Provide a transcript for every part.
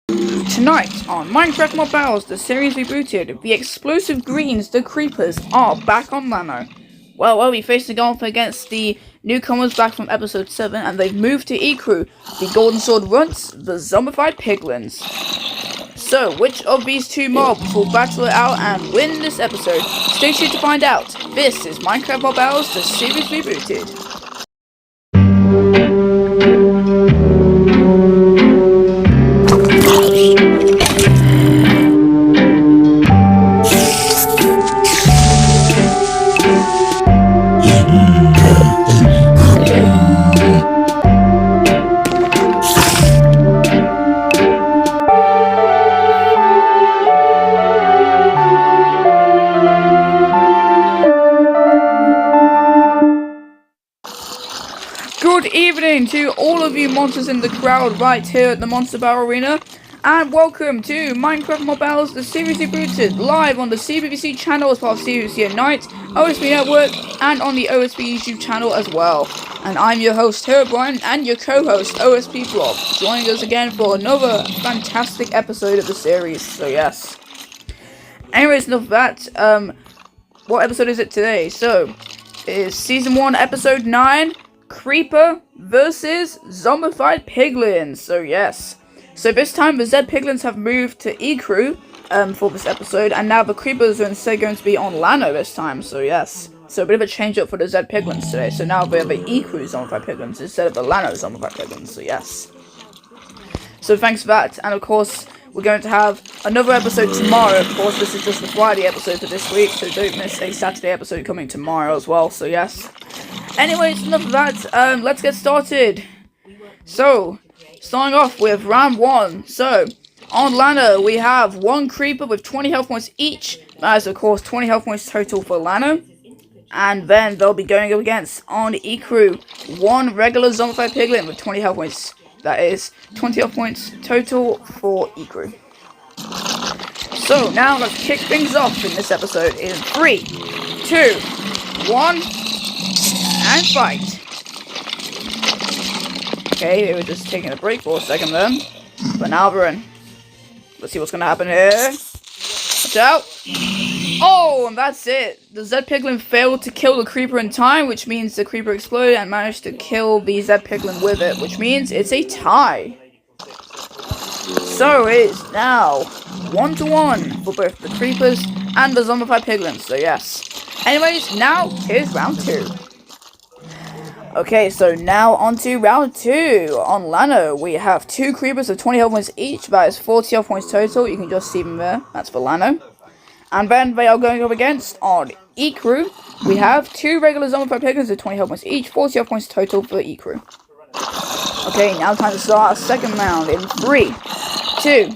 Tonight on Minecraft Mob Battles, the series rebooted, the explosive greens, the creepers, are back on Llano. Well, we'll be facing off against the newcomers back from episode 7, and they've moved to Ecru, the Golden Sword Runts, the Zombified Piglins. So, which of these two mobs will battle it out and win this episode? Stay tuned to find out. This is Minecraft Mob Battles, the series rebooted. Good evening to all of you monsters in the crowd right here at the Monster Battle Arena, and welcome to Minecraft Mob Battles, the series rebooted, live on the CBBC channel as part of CBBC at Night, OSP Network, and on the OSP YouTube channel as well. And I'm your host, Herobrine, and your co-host, OSP Blob, joining us again for another fantastic episode of the series, so yes. Anyways, enough of that. What episode is it today? So, it is Season 1, Episode 9, Creeper versus Zombified Piglins. So yes. So this time the Z Piglins have moved to Ecru for this episode, and now the Creepers are instead going to be on Llano this time. So yes. So a bit of a change up for the Z Piglins today. So now we have the Ecru Zombified Piglins instead of the Llano Zombified Piglins. So yes. So thanks for that, and of course we're going to have another episode tomorrow. Of course, this is just the Friday episode for this week, so don't miss a Saturday episode coming tomorrow as well. So yes. Anyways, enough of that, let's get started. So, starting off with round 1. So, on Llano, we have one creeper with 20 health points each. That is, of course, 20 health points total for Llano. And then they'll be going up against, on Ecru, one regular Zombified Piglin with 20 health points. That is 20 health points total for Ecru. So, now let's kick things off in this episode in 3, 2, 1... and fight. Okay, they were just taking a break for a second then. But now we're in. Let's see what's gonna happen here. Watch out. Oh, and that's it. The Z Piglin failed to kill the creeper in time, which means the creeper exploded and managed to kill the Z Piglin with it, which means it's a tie. So it is now 1-1 for both the creepers and the Zombified Piglins, so yes. Anyways, now here's round 2. Okay, so now on to round 2. On Llano, we have two creepers with 20 health points each. That is 40 health points total. You can just see them there. That's for Llano. And then they are going up against, on Ecru, we have two regular Zombified Piglins with 20 health points each. 40 health points total for Ecru. Okay, now time to start our second round in 3, 2,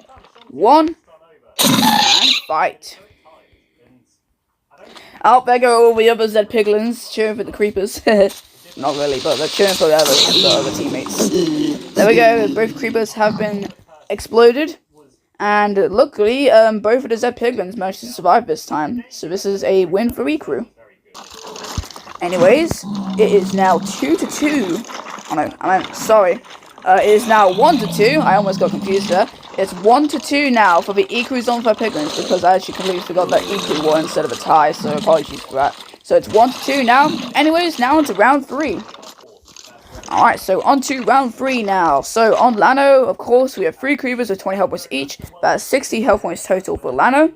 1, and fight. Out there go all the other Z Piglins cheering for the creepers. Not really, but they're cheering for the other teammates. There we go, both creepers have been exploded. And luckily, both of the Z Piglins managed to survive this time. So this is a win for Ecru. Anyways, it is now 2-2. Oh no, sorry. It is now 1-2. I almost got confused there. It's 1-2 now for the Ecru Zombified Piglins, because I actually completely forgot that Ecru won instead of a tie, so apologies for that. So it's 1-2 now. Anyways, now on to round 3. Alright, so on to round 3 now. So on Llano, of course, we have 3 creepers with 20 health points each. That's 60 health points total for Llano.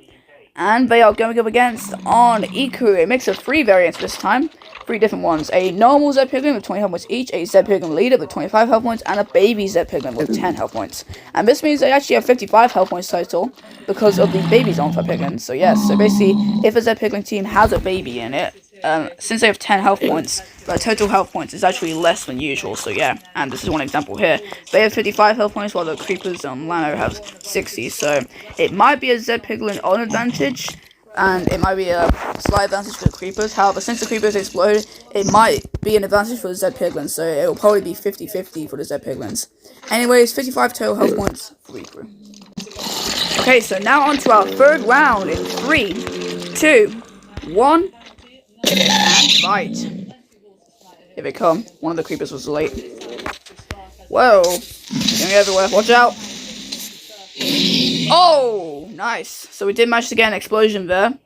And they are going up against, on Ecru, a mix of 3 variants this time. 3 different ones. A normal Z Piglin with 20 health points each, a Z Piglin leader with 25 health points, and a baby Z Piglin with 10 health points. And this means they actually have 55 health points total because of the baby Zombified Piglins. So yes, so basically, if a Z Piglin team has a baby in it, since they have 10 health points, their total health points is actually less than usual, so yeah, and this is one example here. They have 55 health points while the creepers on Llano have 60, so it might be a Z Piglin on advantage, and it might be a slight advantage for the creepers. However, since the creepers exploded, it might be an advantage for the Z Piglins, so it will probably be 50-50 for the Z Piglins. Anyways, 55 total health points for Ecru. Okay, so now on to our third round in 3, 2, 1, and fight. Here they come. One of the creepers was late. Whoa. Going everywhere. Watch out. Oh, nice. So we did manage to get an explosion there.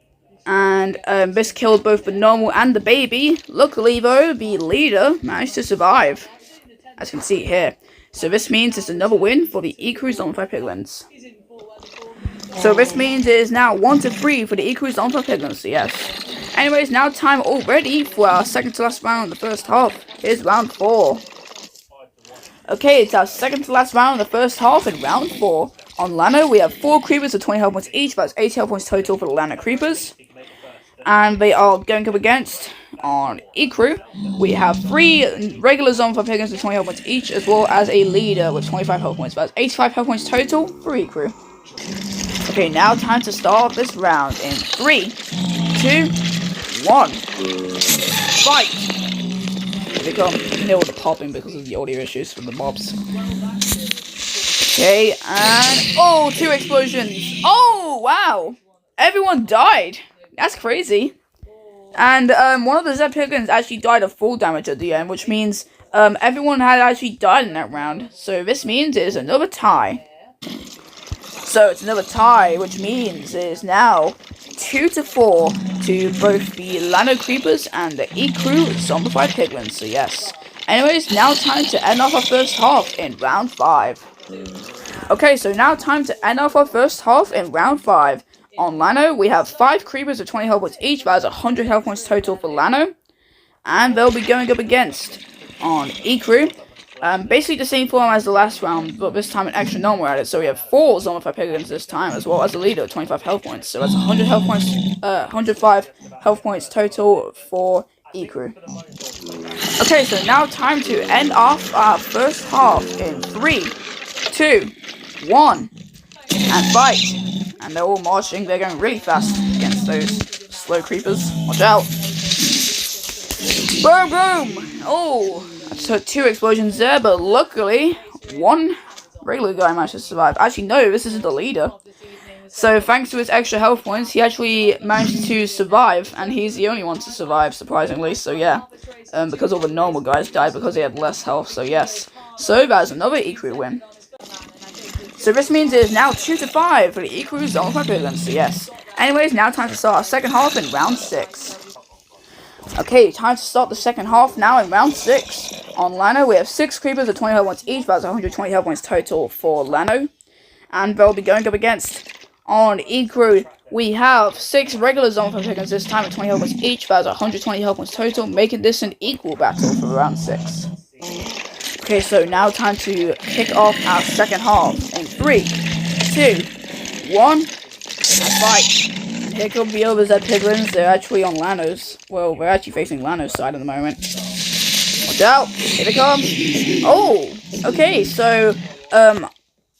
And this killed both the normal and the baby. Luckily though, the leader managed to survive, as you can see here. So this means it's another win for the Ecru Zombified Piglins. So this means it is now 1-3 for the Ecru Zombified Piglins, so yes. Anyways, now time already for our second to last round in the first half. Here's round 4. Okay, it's our second to last round in the first half in round 4. On Llano, we have 4 creepers with 20 health points each, that's 80 health points total for the Llano creepers. And they are going up against, on Ecru, we have 3 regular Zombified Piglins with 20 health points each, as well as a leader with 25 health points. That's 85 health points total for Ecru. Okay, now time to start this round in 3, 2, 1. Fight! Here they come. You can hear all the popping because of the audio issues from the mobs. Okay, and... oh, 2 explosions! Oh, wow! Everyone died! That's crazy. And one of the Zed Piglins actually died of full damage at the end, which means everyone had actually died in that round. So this means it is another tie. So it's another tie, which means it is now 2-4 to both the Llano creepers and the Ecru Zombified Piglins. So yes. Anyways, now time to end off our first half in round 5. Okay, so now time to end off our first half in round 5. On Llano, we have 5 creepers with 20 health points each. That is 100 health points total for Llano. And they'll be going up against, on Ecru, basically the same form as the last round, but this time an extra normal added. So we have 4 Zombified Piglins this time, as well as a leader with 25 health points. So that's 100 health points, 105 health points total for Ecru. Okay, so now time to end off our first half in 3, 2, 1, and fight. And they're all marching. They're going really fast against those slow creepers. Watch out. Boom, boom. Oh, so 2 explosions there, but luckily, 1 regular guy managed to survive. Actually, no, this isn't the leader. So thanks to his extra health points, he actually managed to survive, and he's the only one to survive, surprisingly. So yeah, because all the normal guys died because they had less health. So yes. So that's another Ecru win. So this means it is now 2-5 for the Ecru Zombified Piglins, so yes. Anyways, now time to start our second half in round 6. Okay, time to start the second half now in round 6. On Llano, we have 6 creepers with 20 health points each, that's 120 health points total for Llano. And they'll be going up against, on Ecru, we have 6 regular Zombified Piglins this time with 20 health points each, that's 120 health points total, making this an equal battle for round 6. Okay, so now time to kick off our second half in 3, 2, 1, and fight. And here come the other Zed Piglins. They're actually on Llano's. Well, we're actually facing Llano's side at the moment. Watch out! Here they come! Oh! Okay, so,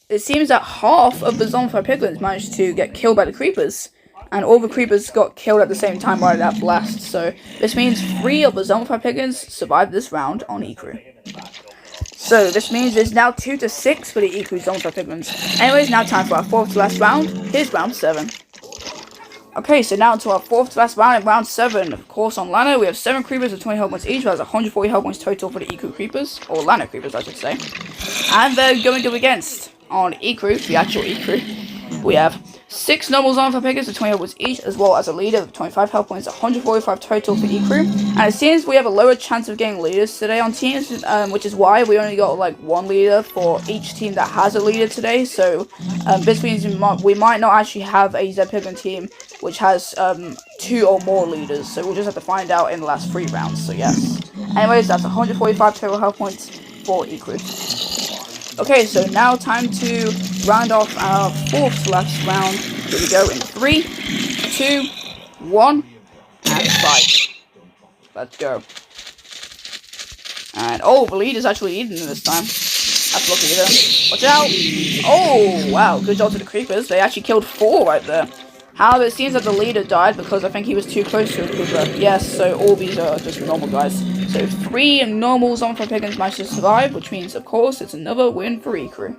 it seems that half of the Zombified Piglins managed to get killed by the creepers. And all the creepers got killed at the same time by that blast. So, this means 3 of the Zombified Piglins survived this round on Ecru. So this means it's now 2-6 for the Ecru Zombified Piglins. Anyways, now time for our 4th to last round. Here's round 7. Okay, so now to our 4th to last round in round 7. Of course, on Llano, we have 7 creepers with 20 health points each. That's 140 health points total for the Ecru creepers, or Llano creepers, I should say. And they're going up against, on Ecru, the actual Ecru, we have 6 normal Zombified Piglins with 20 health points each, as well as a leader with 25 health points, 145 total for Ecru. And it seems we have a lower chance of getting leaders today on teams, which is why we only got like 1 leader for each team that has a leader today. So this means we might not actually have a Zed Piglin team which has 2 or more leaders. So we'll just have to find out in the last 3 rounds. So yes. Anyways, that's 145 total health points for Ecru. Okay, so now time to round off our 4th to last round. Here we go in 3, 2, 1, and fight. Let's go. And oh, the leader's actually eating this time. That's lucky of them. Watch out! Oh, wow, good job to the creepers. They actually killed 4 right there. However, it seems that the leader died because I think he was too close to a creeper. Yes, so all these are just normal guys. So 3 normal Zombified Piglins managed to survive, which means, of course, it's another win for Ecru.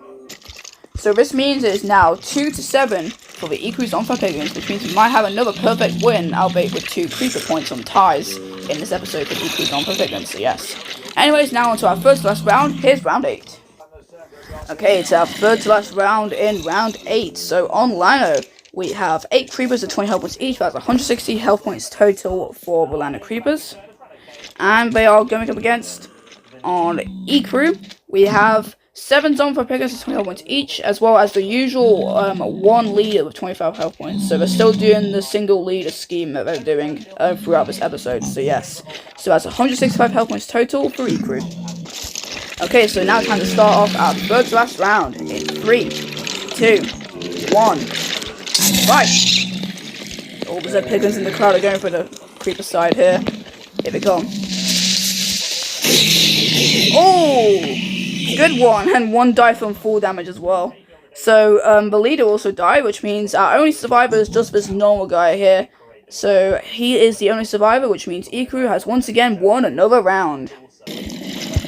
So this means it is now 2-7 for the Ecru Zombified Piglins, which means we might have another perfect win, albeit with 2 creeper points on ties in this episode for Ecru Zombified Piglins, so yes. Anyways, now on to our first last round. Here's round 8. Okay, it's our third to last round in round 8. So on Llano, we have 8 creepers at 20 health points each. That's 160 health points total for the Llano creepers. And they are going up against, on Ecru, we have 7 Zombified Piglins at 20 health points each, as well as the usual 1 leader with 25 health points. So they're still doing the single leader scheme that they're doing throughout this episode, so yes. So that's 165 health points total for Ecru. Okay, so now it's time to start off our third to last round in 3, 2, 1, and fight! All the Piglins in the crowd are going for the creeper side here. Here they come. Oh! Good one, and 1 died from full damage as well. So, the leader also died, which means our only survivor is just this normal guy here. So, he is the only survivor, which means Ecru has once again won another round.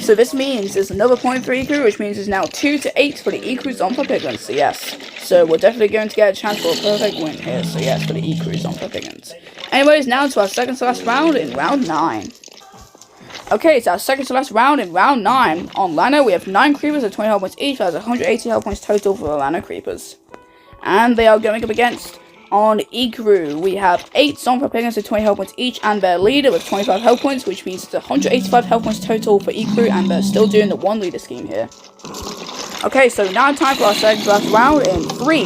So this means there's another point for Ecru, which means it's now 2-8 for the Ecru Zombified Piglins, so yes. So we're definitely going to get a chance for a perfect win here, so yes, for the Ecru Zombified Piglins. Anyways, now to our second to last round in round 9. Okay, it's our second to last round in round 9. On Llano, we have 9 creepers at 20 health points each, that's 180 health points total for the Llano creepers. And they are going up against, on Ecru, we have 8 Zombified Piglins at 20 health points each, and their leader with 25 health points, which means it's 185 health points total for Ecru, and they're still doing the 1 leader scheme here. Okay, so now time for our second to last round in 3,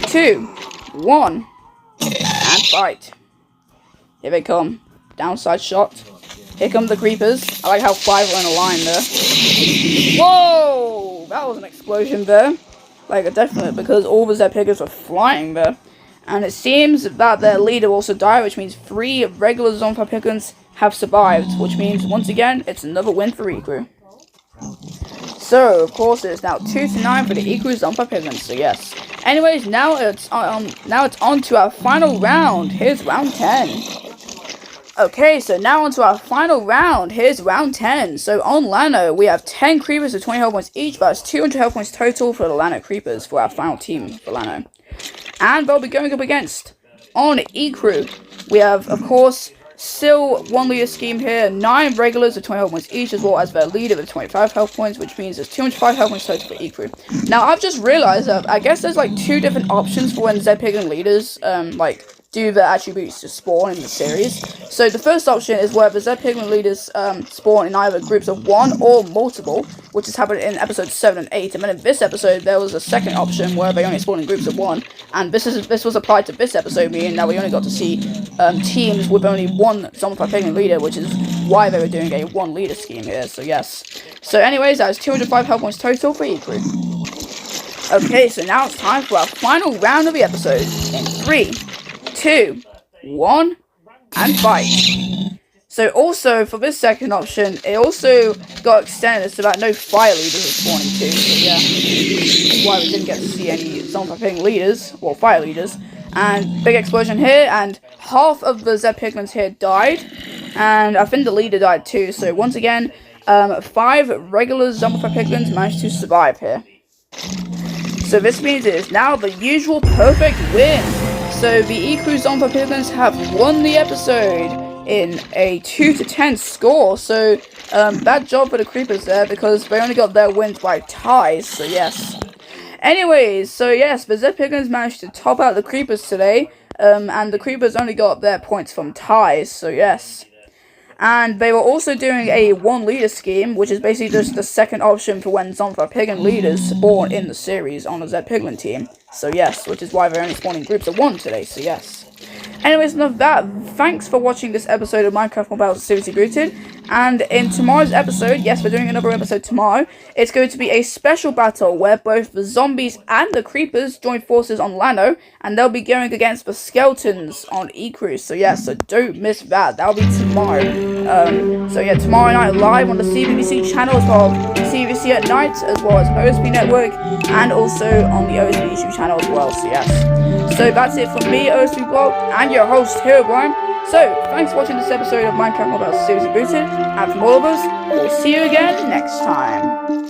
2, 1, and fight. Here they come. Downside shot. Here come the creepers. I like how 5 are in a line there. Whoa! That was an explosion there. Like, definitely, because all the Piglins were flying there. And it seems that their leader also died, which means 3 regular Zombified Piglins have survived, which means, once again, it's another win for Ecru. So, of course, it's now 2-9 for the Ecru Zombified Piglins, so yes. Anyways, now it's on to our final round. Here's round 10. Okay, so now on to our final round. Here's round 10. So, on Llano, we have 10 creepers with 20 health points each, but it's 200 health points total for the Llano creepers for our final team for Llano. And they'll be going up against, on Ecru, we have, of course, still 1 leader scheme here, 9 regulars with 20 health points each, as well as their leader with 25 health points, which means there's 205 health points total for Ecru. Now, I've just realized that I guess there's like 2 different options for when Piglin leaders, do the attributes to spawn in the series. So the first option is where the Piglin leaders spawn in either groups of 1 or multiple, which has happened in episodes 7 and 8. And then in this episode, there was a second option where they only spawn in groups of 1. And this was applied to this episode, meaning that we only got to see teams with only 1 Zombified Piglin leader, which is why they were doing a 1 leader scheme here, so yes. So anyways, that was 205 health points total for Ecru. Okay, so now it's time for our final round of the episode. In 3, 2, 1, and fight. So also, for this second option, it also got extended so that no fire leaders are spawning too, so yeah. That's why we didn't get to see any Zombified leaders, well, fire leaders. And big explosion here, and half of the Piglins here died, and I think the leader died too, so once again, 5 regular Zombified Piglins managed to survive here. So this means it is now the usual perfect win. So the Ecru Zombified Piglins have won the episode in a 2-10 score. So bad job for the creepers there, because they only got their wins by ties, so yes. Anyways, so yes, the Piglins managed to top out the creepers today, and the creepers only got their points from ties, so yes. And they were also doing a 1 leader scheme, which is basically just the second option for when Zombified Piglin leaders spawn in the series on the Piglin team. So yes, which is why they're only spawning groups of 1 today, so yes. Anyways, enough of that. Thanks for watching this episode of Minecraft Mobile Series Rebooted. And in tomorrow's episode, yes, we're doing another episode tomorrow, it's going to be a special battle where both the zombies and the creepers join forces on Llano, and they'll be going against the skeletons on Ecru. So yeah, so don't miss that. That'll be tomorrow. So yeah, tomorrow night live on the CBBC channel as well, CBBC at night, as well as OSP Network, and also on the OSP YouTube channel as well, so yes. So that's it from me, OSP Blob, and your host, Herobrine. So, thanks for watching this episode of Minecraft Mobile Series Rebooted, and from all of us, we'll see you again next time.